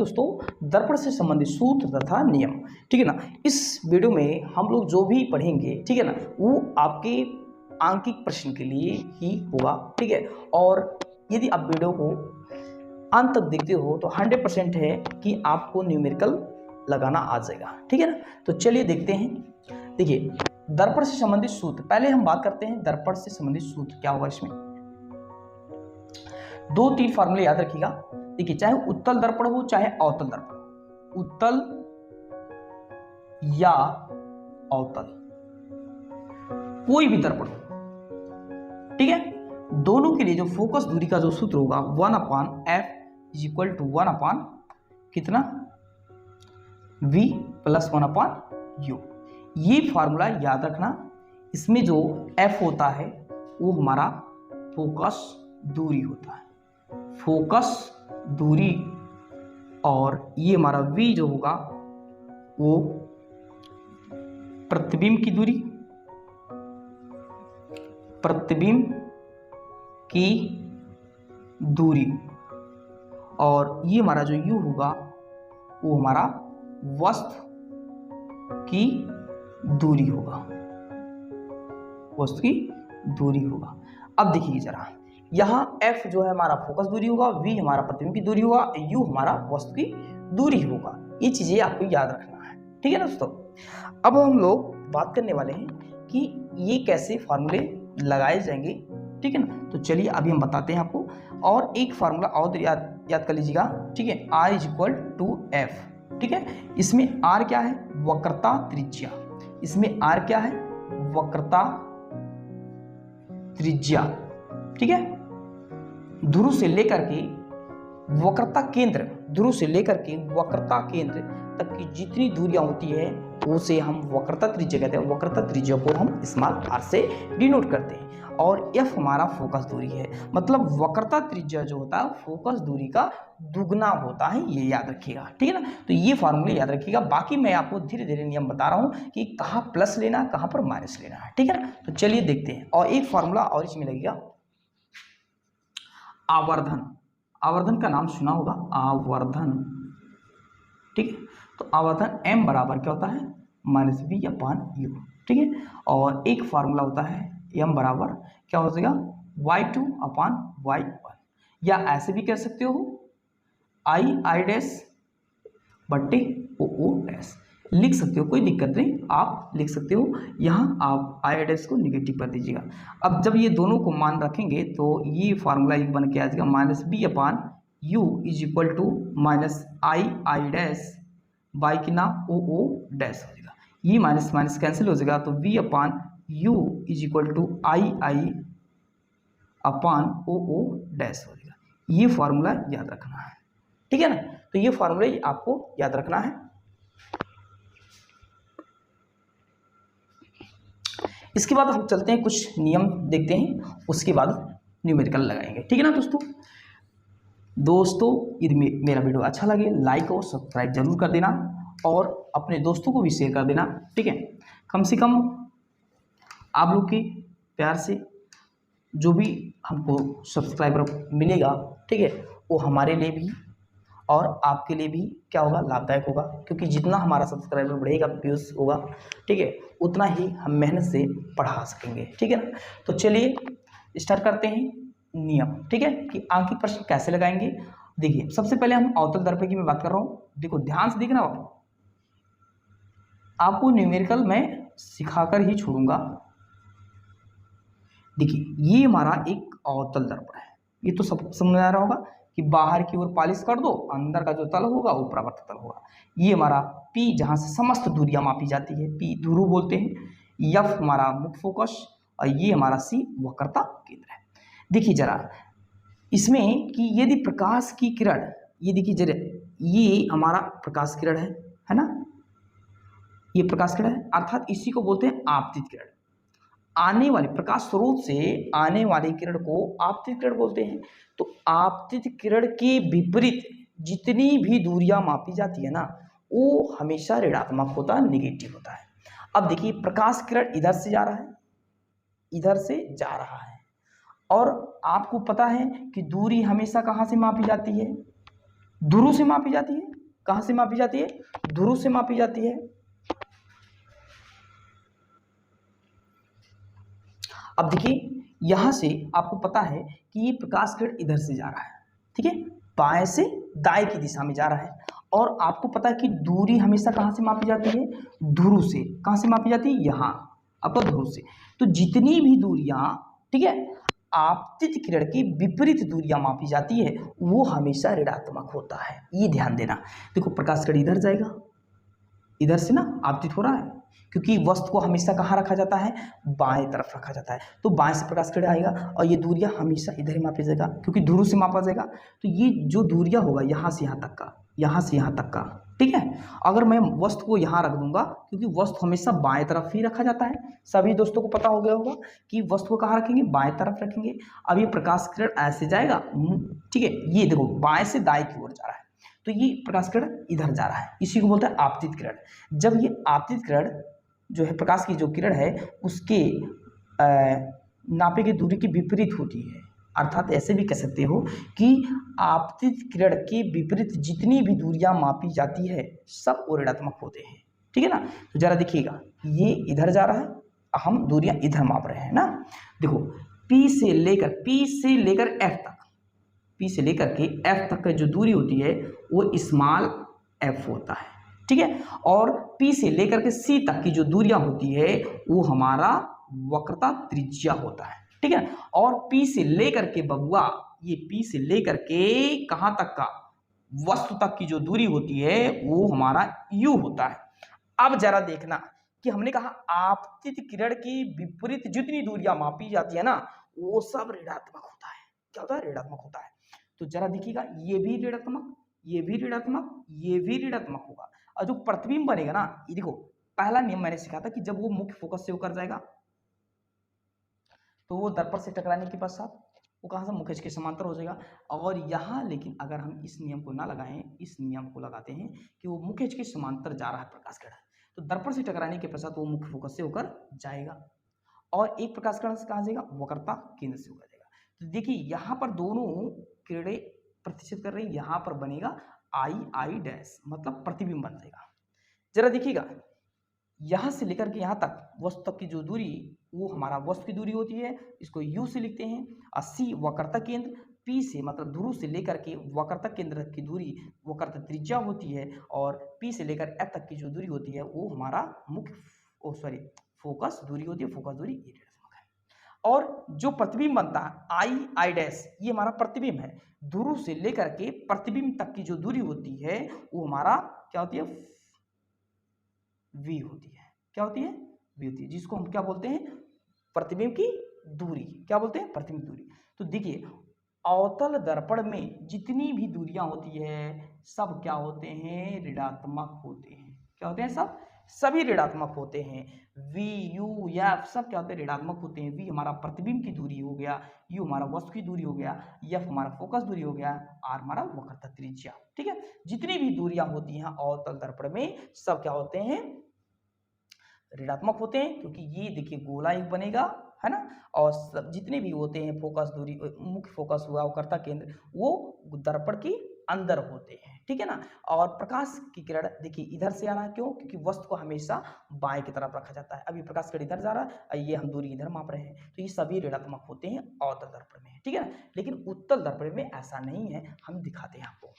दोस्तों दर्पण से संबंधित सूत्र तथा नियम, ठीक है ना। इस वीडियो में हम लोग जो भी पढ़ेंगे, ठीक है ना, वो आपके आंकिक प्रश्न के लिए ही होगा, ठीक है। और यदि आप वीडियो को अंत तक देखते हो तो 100% है कि आपको न्यूमेरिकल लगाना आ जाएगा, ठीक है ना। तो चलिए देखते हैं। देखिए दर्पण से संबंधित सूत्र, पहले हम बात करते हैं दर्पण से संबंधित सूत्र क्या होगा। इसमें 2-3 फार्मूले याद रखिएगा। देखिए चाहे उत्तल दर्पण हो चाहे अवतल दर्पण, उत्तल या अवतल कोई भी दर्पण हो, ठीक है, दोनों के लिए जो फोकस दूरी का जो सूत्र होगा 1/f इज इक्वल टू 1/, कितना, v प्लस 1/u। ये फार्मूला याद रखना। इसमें जो f होता है वो हमारा फोकस दूरी होता है, फोकस दूरी, और ये हमारा v जो होगा वो प्रतिबिंब की दूरी, प्रतिबिंब की दूरी, और ये हमारा जो u होगा वो हमारा वस्तु की दूरी होगा, वस्तु की दूरी होगा। अब देखिए जरा, यहाँ f जो है हमारा फोकस दूरी होगा, v हमारा प्रतिबिंब की दूरी होगा, u हमारा वस्तु की दूरी होगा। ये चीजें आपको याद रखना है, ठीक है ना दोस्तों। अब हम लोग बात करने वाले हैं कि ये कैसे फार्मूले लगाए जाएंगे, ठीक है ना। तो चलिए अभी हम बताते हैं आपको। और एक फार्मूला और याद कर लीजिएगा, ठीक है, r is equal to f, ठीक है। इसमें r क्या है, वक्रता त्रिज्या। इसमें r क्या है, वक्रता त्रिज्या, ठीक है। ध्रुव से लेकर के वक्रता केंद्र, ध्रुव से लेकर के वक्रता केंद्र तक की जितनी दूरियां होती है उसे हम वक्रता त्रिज्या कहते हैं। वक्रता त्रिज्या को हम स्मॉल r से डिनोट करते हैं। और f हमारा फोकस दूरी है, मतलब वक्रता त्रिज्या जो होता है फोकस दूरी का दुगना होता है, ये याद रखिएगा, ठीक है ना। तो ये फार्मूले याद रखिएगा। बाकी मैं आपको धीरे धीरे नियम बता रहा हूं कि कहाँ प्लस लेना कहाँ पर माइनस लेना है, ठीक है ना। तो चलिए देखते हैं। और एक फार्मूला और इसमें लगेगा, आवर्धन। आवर्धन का नाम सुना होगा, आवर्धन, ठीक है। तो आवर्धन m बराबर क्या होता है, -v/u, ठीक है। और एक फार्मूला होता है m बराबर क्या हो जाएगा, y2/y1, या ऐसे भी कह सकते हो i_o_o लिख सकते हो, कोई दिक्कत नहीं, आप लिख सकते हो। यहाँ आप i' को निगेटिव कर दीजिएगा। अब जब ये दोनों को मान रखेंगे तो ये फार्मूला एक बन के आ जाएगा, -b/u is equal to -i' by की ना o डैश हो जाएगा। ये माइनस माइनस कैंसिल हो जाएगा, तो v/u is equal to i/o dash हो जाएगा। ये फार्मूला याद रखना है, ठीक है ना। तो ये फार्मूला आपको याद रखना है। इसके बाद हम चलते हैं, कुछ नियम देखते हैं, उसके बाद न्यूमेरिकल लगाएंगे, ठीक है ना दोस्तों। यदि मेरा वीडियो अच्छा लगे लाइक और सब्सक्राइब जरूर कर देना, और अपने दोस्तों को भी शेयर कर देना, ठीक है। कम से कम आप लोग के प्यार से जो भी हमको सब्सक्राइबर मिलेगा, ठीक है, वो हमारे लिए भी और आपके लिए भी क्या होगा, लाभदायक होगा। क्योंकि जितना हमारा सब्सक्राइबर बढ़ेगा, व्यूज होगा, ठीक है, उतना ही हम मेहनत से पढ़ा सकेंगे, ठीक है ना। तो चलिए स्टार्ट करते हैं नियम, ठीक है, कि आंकिक प्रश्न कैसे लगाएंगे। देखिए सबसे पहले हम अवतल दर्पण की मैं बात कर रहा हूँ। देखो ध्यान से देखना, आपको न्यूमेरिकल मैं सिखाकर ही छोड़ूंगा। देखिए ये हमारा एक अवतल दर्पण है, ये तो सब समझ आ रहा होगा कि बाहर की ओर पॉलिश कर दो, अंदर का जो तल होगा वो परावर्तित तल होगा। ये हमारा P जहाँ से समस्त दूरियां मापी जाती है, P ध्रुव बोलते हैं, F हमारा मुख्य फोकस, और ये हमारा C वक्रता केंद्र है। देखिए जरा इसमें कि यदि प्रकाश की किरण, ये देखिए जरा, ये हमारा प्रकाश किरण है ना, ये प्रकाश किरण है, अर्थात इसी को बोलते हैं आपतित किरण। आने वाले प्रकाश स्रोत से आने वाली किरण को आपतित किरण बोलते हैं। तो आपतित किरण के विपरीत जितनी भी दूरियां मापी जाती है ना, वो हमेशा ऋणात्मक होता है, निगेटिव होता है। अब देखिए प्रकाश किरण इधर से जा रहा है, इधर से जा रहा है, और आपको पता है कि दूरी हमेशा कहाँ से मापी जाती है, ध्रुव से मापी जाती है। कहां से मापी जाती है? ध्रुव से मापी जाती है। अब देखिए यहां से आपको पता है कि ये प्रकाश किरण इधर से जा रहा है, ठीक है, बाएं से दाएं की दिशा में जा रहा है। और आपको पता है कि दूरी हमेशा कहां से मापी जाती है? ध्रुव से। कहां से मापी जाती है? यहां अपर ध्रुव से। तो जितनी भी दूरियां, ठीक है, आपतित किरण की विपरीत दूरियां मापी जाती है वो हमेशा ऋणात्मक होता है। ये ध्यान देना। देखो प्रकाश किरण इधर जाएगा, इधर से ना आपतित हो रहा है, क्योंकि वस्तु को हमेशा कहाँ रखा जाता है? बाएं तरफ रखा जाता है। तो बाएं से प्रकाश किरण आएगा और ये दूरियां हमेशा इधर ही मापी जाएगा, क्योंकि ध्रुव से मापा जाएगा। तो ये जो दूरियां होगा यहाँ से यहाँ तक का, यहाँ से यहाँ तक का, ठीक है। अगर मैं वस्तु को यहाँ रख दूंगा, क्योंकि वस्तु हमेशा बाएं तरफ ही रखा जाता है, सभी दोस्तों को पता हो गया होगा कि वस्तु को कहाँ रखेंगे? बाएं तरफ रखेंगे। अब ये प्रकाश किरण ऐसे जाएगा, ठीक है, ये देखो बाएं से दाएं की ओर जा रहा है, तो ये प्रकाश किरण इधर जा रहा है, इसी को बोलते हैं आपतित किरण। जब ये आपतित किरण जो है, प्रकाश की जो किरण है उसके नापे की दूरी की विपरीत होती है, अर्थात ऐसे भी कह सकते हो कि आपतित किरण के विपरीत जितनी भी दूरियां मापी जाती है सब वो ऋणात्मक होते हैं, ठीक है ना। तो जरा देखिएगा, ये इधर जा रहा है, हम दूरियां इधर माप रहे हैं ना। देखो P से लेकर F तक, P से लेकर के F तक की जो दूरी होती है वो स्मॉल f होता है, ठीक है। और P से लेकर के C तक की जो दूरियां होती है वो हमारा वक्रता त्रिज्या होता है, ठीक है। और P से लेकर के बबुआ, ये P से लेकर के कहां तक का, वस्तु तक की जो दूरी होती है वो हमारा U होता है। अब जरा देखना कि हमने कहा आपतित किरण की विपरीत जितनी दूरियां मापी जाती है ना वो सब ऋणात्मक होता है। क्या होता है? ऋणात्मक होता है। तो जरा देखिएगा, ये भी ऋणात्मक, ये भी ऋणात्मक, ये भी ऋणात्मक होगा। और जो प्रतिबिंब बनेगा ना, ये देखो पहला नियम मैंने सिखाया था कि जब वो मुख्य फोकस से होकर जाएगा तो वो दर्पण से टकराने के पश्चात वो कहां से? मुख्य के समांतर हो जाएगा। और यहाँ लेकिन अगर हम इस नियम को ना लगाएं, इस नियम को लगाते हैं कि वो मुख्य के समांतर जा रहा है प्रकाश किरण, तो दर्पण से टकराने के पश्चात वो मुख्य फोकस से होकर जाएगा और एक प्रकाश किरण से कहां जाएगा? वक्रता केंद्र से होकर जाएगा। तो देखिए यहाँ पर दोनों किरणें प्रतिच्छेद कर रही है, यहाँ पर बनेगा आई डैश, मतलब प्रतिबिंब बन जाएगा। जरा देखिएगा, यहां से लेकर के यहां तक वस्तु तक की जो दूरी वो हमारा वस्तु की दूरी होती है, इसको U से लिखते हैं। और C वक्रता केंद्र, P से मतलब ध्रुव से लेकर के वक्रता केंद्र तक की दूरी वक्रता त्रिज्या होती है, और P से लेकर F तक की जो दूरी होती है वो हमारा मुख्य फोकस दूरी होती है, फोकस दूरी ये ऋणात्मक है। और जो प्रतिबिंब बनता है आई डैश, ये हमारा प्रतिबिंब है। ध्रुव से लेकर के प्रतिबिंब तक की जो दूरी होती है वो हमारा क्या होती है? V होती है। क्या होती है? V होती है, जिसको हम क्या बोलते हैं? प्रतिबिंब की दूरी। क्या बोलते हैं? प्रतिबिंब दूरी। तो देखिए अवतल दर्पण में जितनी भी दूरियां होती है सब क्या होते हैं? ऋणात्मक होते हैं। क्या होते हैं? सब सभी ऋणात्मक होते हैं। V U F सब क्या होते हैं? ऋणात्मक होते हैं। V हमारा प्रतिबिंब की दूरी हो गया, U हमारा वस्तु की दूरी हो गया, F हमारा फोकस दूरी हो गया, R हमारा वक्रता त्रिज्या, ठीक है। जितनी भी दूरियां होती हैं अवतल दर्पण में सब क्या होते हैं? ऋणात्मक होते हैं, क्योंकि ये देखिए गोला एक बनेगा, है ना। और सब जितने भी होते हैं फोकस दूरी, मुख्य फोकस हुआ, वक्रता केंद्र, वो दर्पण के अंदर होते हैं, ठीक है ना। और प्रकाश की किरण देखिए इधर से आ रहा है, क्यों? क्योंकि वस्तु को हमेशा बाएं की तरफ रखा जाता है। अभी प्रकाश किरण इधर जा रहा है और ये हम दूरी इधर माप रहे हैं, तो ये सभी ऋणात्मक होते हैं अवतल दर्पण में, ठीक है ना। लेकिन उत्तल दर्पण में ऐसा नहीं है, हम दिखाते हैं आपको।